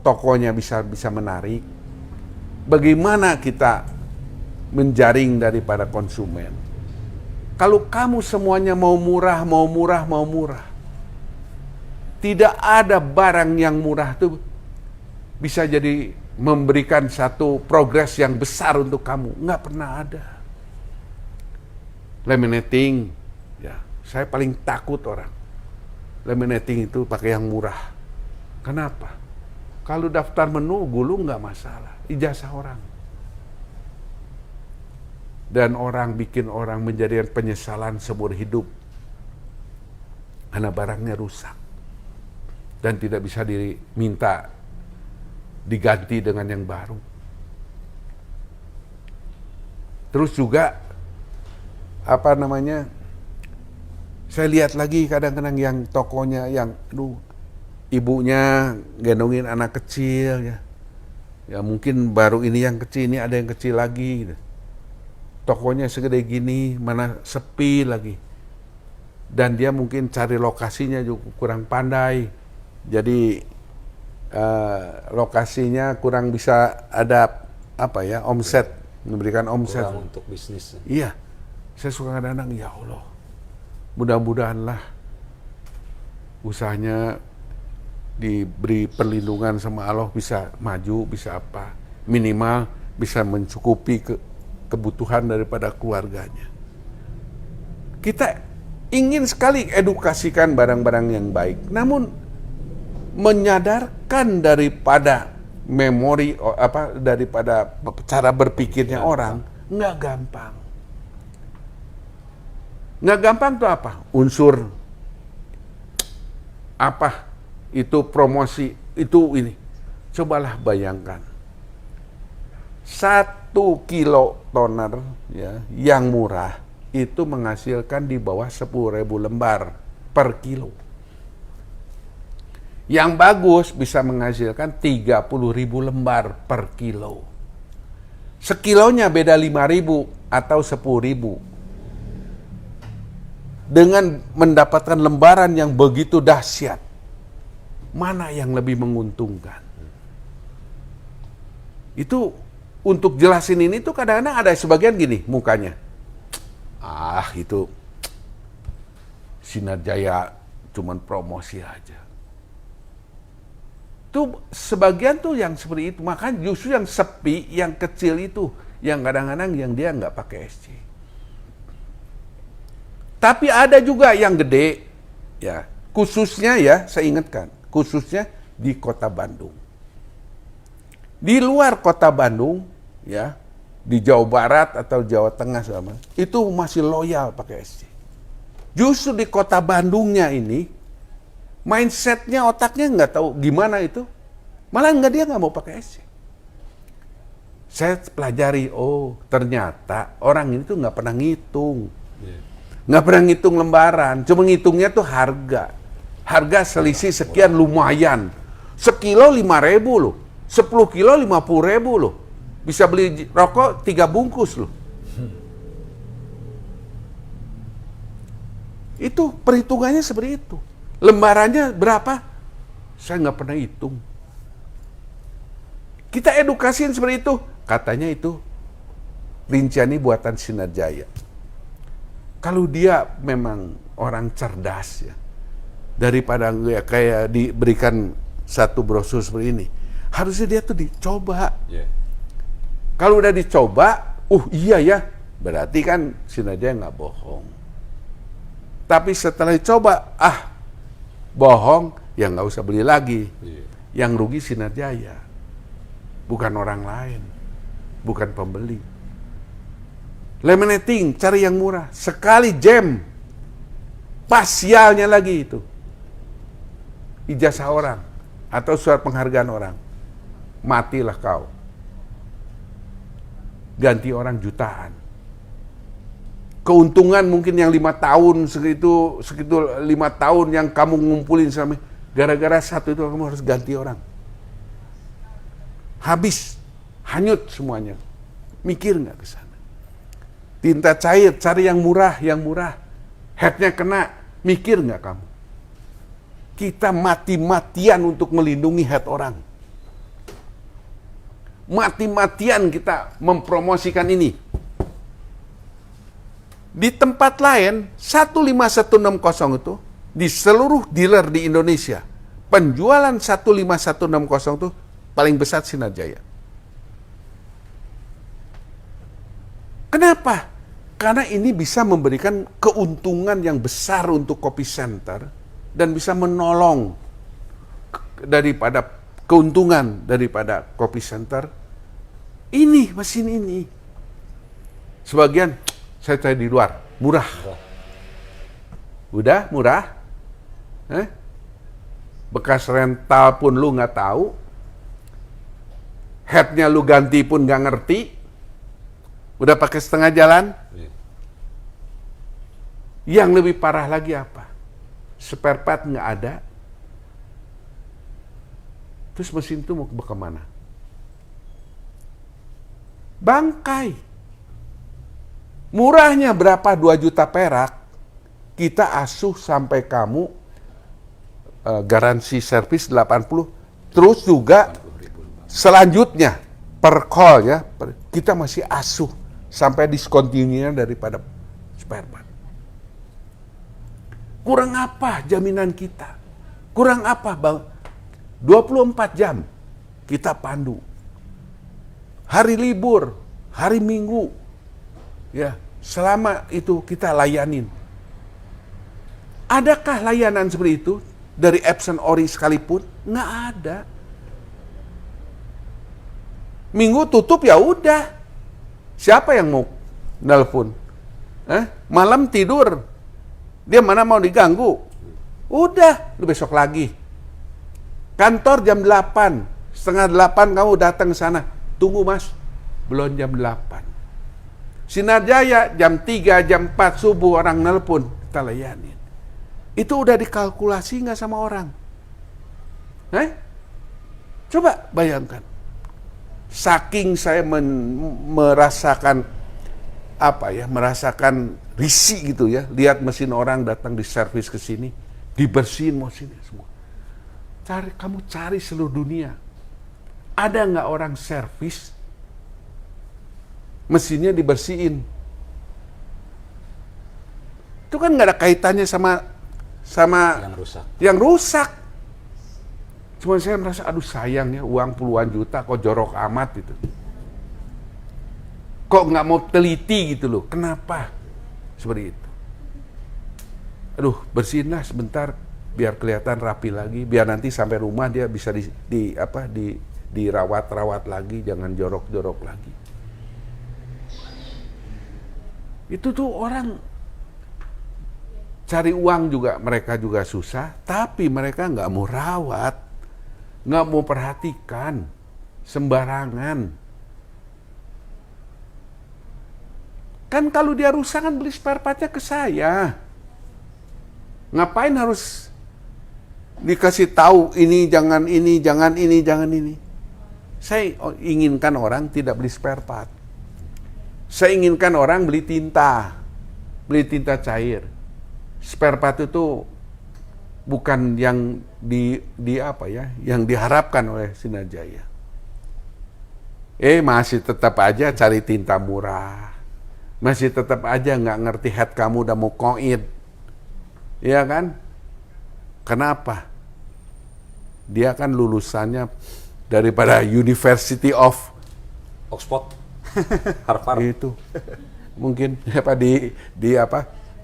tokonya bisa menarik. Bagaimana kita menjaring daripada konsumen. Kalau kamu semuanya mau murah, tidak ada barang yang murah itu bisa jadi memberikan satu progres yang besar untuk kamu. Nggak pernah ada. Laminating, ya, saya paling takut orang. Laminating itu pakai yang murah. Kenapa? Kalau daftar menu gulung nggak masalah, ijazah orang. Dan orang bikin orang menjadikan penyesalan seumur hidup karena barangnya rusak dan tidak bisa diminta diganti dengan yang baru. Terus juga saya lihat lagi kadang-kadang yang tokonya yang ibunya gendongin anak kecil ya mungkin baru ini yang kecil, ini ada yang kecil lagi gitu. Tokonya segede gini, mana sepi lagi. Dan dia mungkin cari lokasinya juga kurang pandai. Jadi lokasinya kurang bisa ada omset, memberikan omset. Kurang untuk bisnis. Iya. Saya suka kadang-kadang, ya Allah, mudah-mudahanlah usahanya diberi perlindungan sama Allah, bisa maju, bisa apa, minimal bisa mencukupi kebutuhan daripada keluarganya. Kita ingin sekali edukasikan barang-barang yang baik, namun menyadarkan daripada memori daripada cara berpikirnya orang nggak gampang. Nggak gampang tuh apa? Unsur apa itu promosi itu ini. Cobalah bayangkan 1 kilo toner ya yang murah itu menghasilkan di bawah 10.000 lembar per kilo. Yang bagus bisa menghasilkan 30.000 lembar per kilo. Sekilonya beda 5.000 atau 10.000. Dengan mendapatkan lembaran yang begitu dahsyat, mana yang lebih menguntungkan? Itu untuk jelasin ini tuh kadang-kadang ada sebagian gini mukanya. Itu Sinar Jaya cuman promosi aja. Tuh sebagian tuh yang seperti itu. Makanya justru yang sepi, yang kecil itu, yang kadang-kadang yang dia nggak pakai SC. Tapi ada juga yang gede, ya khususnya ya saya ingatkan, khususnya di kota Bandung. Di luar kota Bandung, ya di Jawa Barat atau Jawa Tengah sama, itu masih loyal pakai SC. Justru di kota Bandungnya ini, mindsetnya, otaknya nggak tahu gimana itu, malah dia nggak mau pakai SC. Saya pelajari, oh ternyata orang ini tuh nggak pernah ngitung. Nggak pernah ngitung lembaran, cuma ngitungnya tuh harga. Harga selisih sekian lumayan. Sekilo 5.000 loh, 10 kilo 50.000 loh. Bisa beli rokok 3 bungkus loh. Itu perhitungannya seperti itu. Lembarannya berapa? Saya nggak pernah hitung. Kita edukasiin seperti itu. Katanya itu rinciannya buatan Sinar Jaya. Kalau dia memang orang cerdas ya, daripada kayak diberikan satu brosur seperti ini, harusnya dia tuh dicoba. Kalau udah dicoba, iya ya, berarti kan Sinar Jaya nggak bohong. Tapi setelah dicoba, bohong, ya nggak usah beli lagi. Yang rugi Sinar Jaya, bukan orang lain, bukan pembeli. Laminating, cari yang murah. Sekali jam, pasialnya lagi itu. Ijazah orang, atau surat penghargaan orang. Matilah kau. Ganti orang jutaan. Keuntungan mungkin yang 5 tahun, segitu 5 tahun yang kamu ngumpulin sama, gara-gara satu itu kamu harus ganti orang. Habis, hanyut semuanya. Mikir nggak ke sana? Tinta cair, cari yang murah, headnya kena, mikir nggak kamu? Kita mati-matian untuk melindungi head orang. Mati-matian kita mempromosikan ini. Di tempat lain, 15160 itu, di seluruh dealer di Indonesia, penjualan 15160 itu paling besar Sinar Jaya. Kenapa? Karena ini bisa memberikan keuntungan yang besar untuk Kopi Center dan bisa menolong daripada keuntungan daripada Kopi Center. Ini mesin ini. Sebagian saya cari di luar, murah. Udah murah? Bekas rental pun lu nggak tahu. Headnya lu ganti pun nggak ngerti. Udah pakai setengah jalan. Yang lebih parah lagi apa? Spare part nggak ada. Terus mesin itu mau kemana? Bangkai. Murahnya berapa? 2 juta perak. Kita asuh sampai kamu garansi servis 80. Terus juga selanjutnya per call ya, kita masih asuh sampai discontinue daripada spare part. Kurang apa jaminan kita? Kurang apa bang? 24 jam kita pandu. Hari libur, hari Minggu, ya selama itu kita layanin. Adakah layanan seperti itu dari absen ori sekalipun? Nggak ada. Minggu tutup ya udah. Siapa yang mau nelpon? Malam tidur. Dia mana mau diganggu? Udah, lu besok lagi. Kantor jam 8, setengah 8 kamu datang ke sana. Tunggu mas, belum jam 8. Sinar Jaya jam 3, jam 4 subuh orang nelpon, kita layanin. Itu udah dikalkulasi nggak sama orang? Coba bayangkan. Saking saya merasakan merasakan risih gitu ya, lihat mesin orang datang di servis ke sini, dibersihin mesinnya semua. Kamu cari seluruh dunia, ada nggak orang servis mesinnya dibersihin? Itu kan nggak ada kaitannya sama yang rusak. Cuma saya merasa, aduh sayang ya, uang puluhan juta kok jorok amat itu. Kok nggak mau teliti gitu loh, kenapa? Seperti itu. Aduh, bersihinlah sebentar, biar kelihatan rapi lagi, biar nanti sampai rumah dia bisa dirawat lagi, jangan jorok-jorok lagi. Itu tuh orang cari uang juga, mereka juga susah, tapi mereka nggak mau rawat, nggak mau perhatikan, sembarangan. Kan kalau dia rusak kan beli spare partnya ke saya. Ngapain harus dikasih tahu ini jangan ini, jangan ini, jangan ini. Saya inginkan orang tidak beli spare part. Saya inginkan orang beli tinta cair. Spare part itu bukan yang yang diharapkan oleh Sinar Jaya. Masih tetap aja cari tinta murah. Masih tetap aja nggak ngerti head kamu udah mau koid. Iya kan? Kenapa? Dia kan lulusannya daripada University of Oxford, Harvard. Itu. Mungkin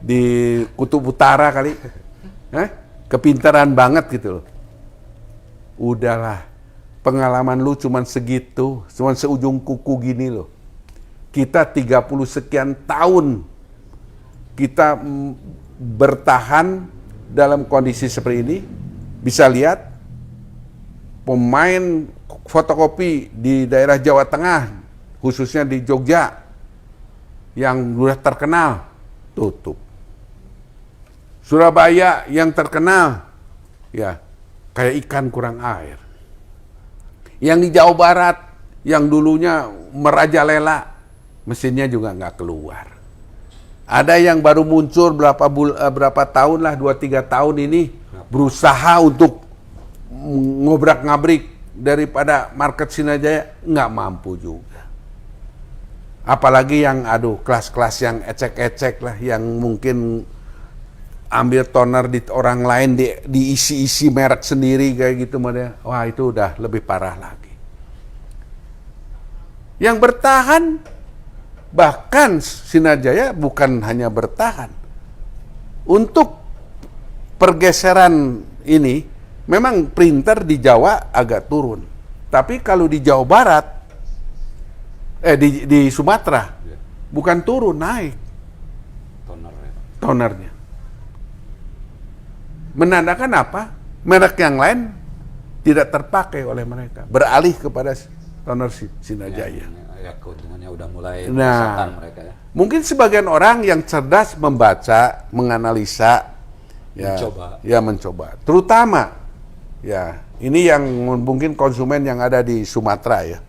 di Kutub Utara kali. Kepintaran banget gitu loh. Udahlah. Pengalaman lu cuman segitu, cuman seujung kuku gini loh. Kita 30 sekian tahun kita bertahan dalam kondisi seperti ini. Bisa lihat pemain fotokopi di daerah Jawa Tengah, khususnya di Jogja, yang sudah terkenal, tutup. Surabaya yang terkenal, ya kayak ikan kurang air. Yang di Jawa Barat, yang dulunya merajalela, mesinnya juga nggak keluar. Ada yang baru muncul berapa tahun lah, 2-3 tahun ini berusaha untuk ngobrak-ngabrik daripada market Sinar Jaya, nggak mampu juga. Apalagi yang kelas-kelas yang ecek-ecek lah, yang mungkin ambil toner di orang lain, diisi-isi merek sendiri kayak gitu, wah itu udah lebih parah lagi. Yang bertahan, bahkan Sinar Jaya bukan hanya bertahan. Untuk pergeseran ini, memang printer di Jawa agak turun. Tapi kalau di Jawa Barat, di Sumatera, bukan turun, naik tonernya. Menandakan apa? Merek yang lain tidak terpakai oleh mereka, beralih kepada toner Sinar Jaya. Ya, keuntungannya udah mulai merasakan mereka ya. Mungkin sebagian orang yang cerdas membaca, menganalisa, mencoba. Terutama, ya ini yang mungkin konsumen yang ada di Sumatera ya.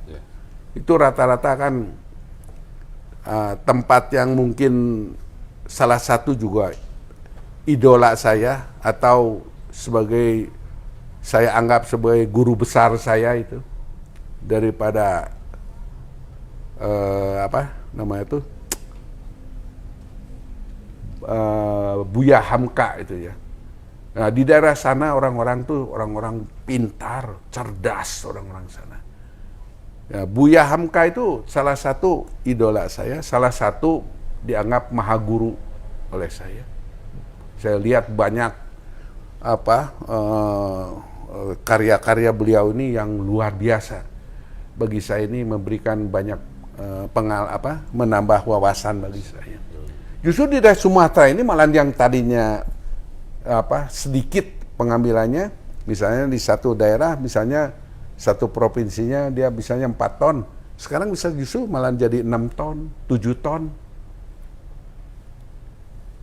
Itu rata-rata kan tempat yang mungkin salah satu juga idola saya, atau saya anggap sebagai guru besar saya itu, daripada Buya Hamka itu ya. Nah, di daerah sana orang-orang pintar, cerdas orang-orang sana. Ya, Buya Hamka itu salah satu idola saya, salah satu dianggap maha guru oleh saya. Saya lihat banyak karya-karya beliau ini yang luar biasa. Bagi saya ini memberikan banyak menambah wawasan bagi saya. Justru di daerah Sumatera ini malah yang tadinya sedikit pengambilannya, misalnya di satu daerah, misalnya satu provinsinya dia misalnya 4 ton, sekarang bisa justru malah jadi 6 ton, 7 ton.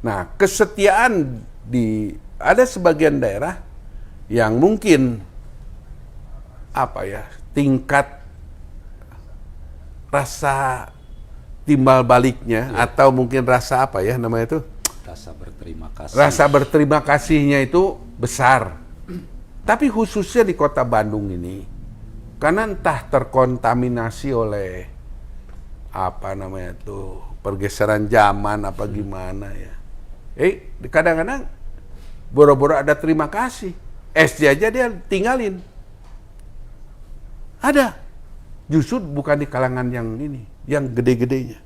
Nah, kesetiaan ada sebagian daerah yang mungkin tingkat rasa timbal baliknya atau mungkin rasa namanya itu rasa berterima kasihnya itu besar. Tapi khususnya di kota Bandung ini, karena entah terkontaminasi oleh pergeseran zaman apa gimana ya. Kadang-kadang boro-boro ada terima kasih, SD aja dia tinggalin. Ada. Justru bukan di kalangan yang ini, yang gede-gedenya.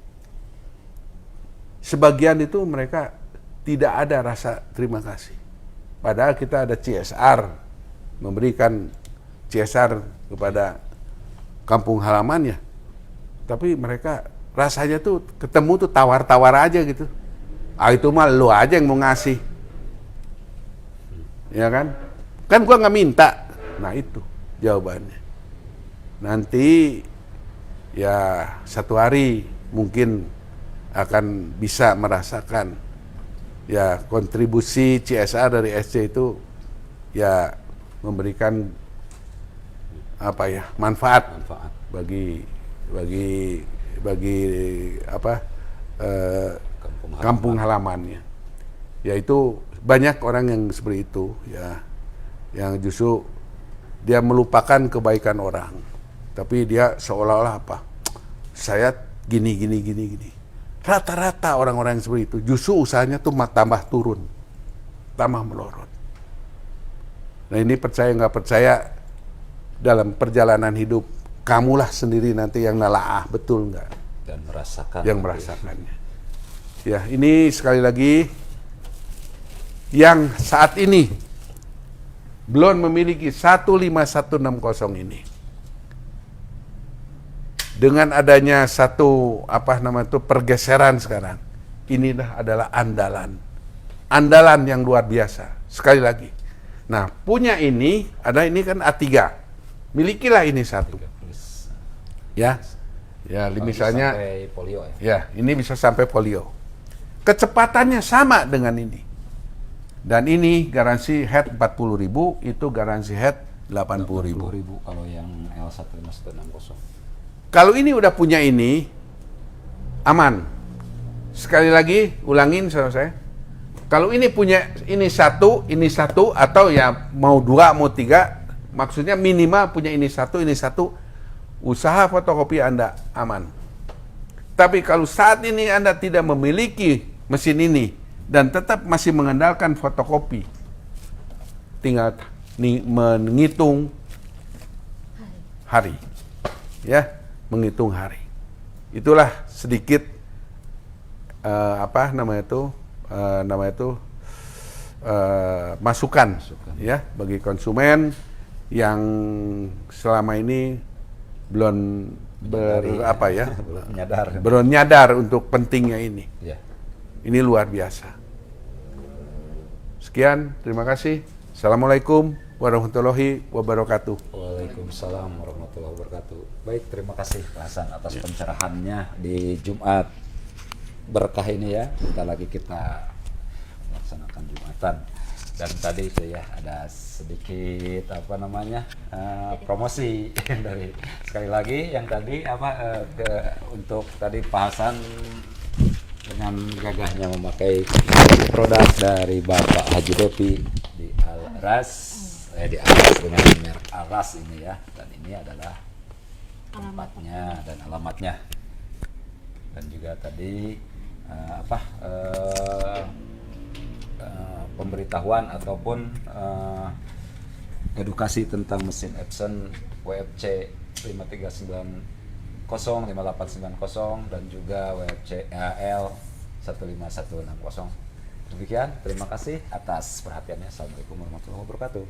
Sebagian itu mereka tidak ada rasa terima kasih. Padahal kita ada CSR, memberikan CSR kepada kampung halamannya. Tapi mereka rasanya tuh ketemu tuh tawar-tawar aja gitu. Itu mah lu aja yang mau ngasih. Ya kan? Kan gua nggak minta. Nah itu jawabannya. Nanti ya satu hari mungkin akan bisa merasakan ya kontribusi CSR dari SC itu ya memberikan manfaat bagi kampung halamannya. Yaitu banyak orang yang seperti itu ya, yang justru dia melupakan kebaikan orang, tapi dia seolah-olah saya gini. Rata-rata orang-orang yang seperti itu justru usahanya tuh tambah turun, tambah melorot. Nah ini percaya nggak percaya, dalam perjalanan hidup kamulah sendiri nanti yang nelaah betul nggak dan merasakan yang merasakannya. Ya ini sekali lagi yang saat ini belum memiliki 15160 ini. Dengan adanya satu pergeseran sekarang, inilah adalah andalan yang luar biasa. Sekali lagi, nah punya ini kan A3, milikilah ini satu, ya, misalnya sampai polio ya, ini bisa sampai polio. Kecepatannya sama dengan ini, dan ini garansi head 40.000, itu garansi head 80.000. Kalau yang L15160. Kalau ini udah punya ini, aman. Sekali lagi, ulangin saudara saya. Kalau ini punya ini satu, atau ya mau 2, mau 3, maksudnya minimal punya ini satu, usaha fotokopi Anda aman. Tapi kalau saat ini Anda tidak memiliki mesin ini, dan tetap masih mengandalkan fotokopi, tinggal menghitung hari. Ya. Menghitung hari. Itulah sedikit masukan ya bagi konsumen yang selama ini belum nyadar untuk pentingnya ini. Ya. Ini luar biasa. Sekian, terima kasih. Assalamualaikum warahmatullahi wabarakatuh. Waalaikumsalam warahmatullahi wabarakatuh. Baik, terima kasih Pak Hasan atas pencerahannya di Jumat berkah ini ya. Bentar lagi kita melaksanakan Jumatan. Dan tadi itu ya ada sedikit promosi dari sekali lagi yang tadi untuk tadi Pak Hasan dengan gagahnya memakai produk dari Bapak Haji Depi di Al-Ras. Di atas dengan merek Aras ini ya, dan ini adalah tempatnya dan alamatnya, dan juga tadi pemberitahuan ataupun edukasi tentang mesin Epson WFC 539 5890 dan juga WFC AL 15160. Demikian, terima kasih atas perhatiannya. Assalamualaikum warahmatullahi wabarakatuh.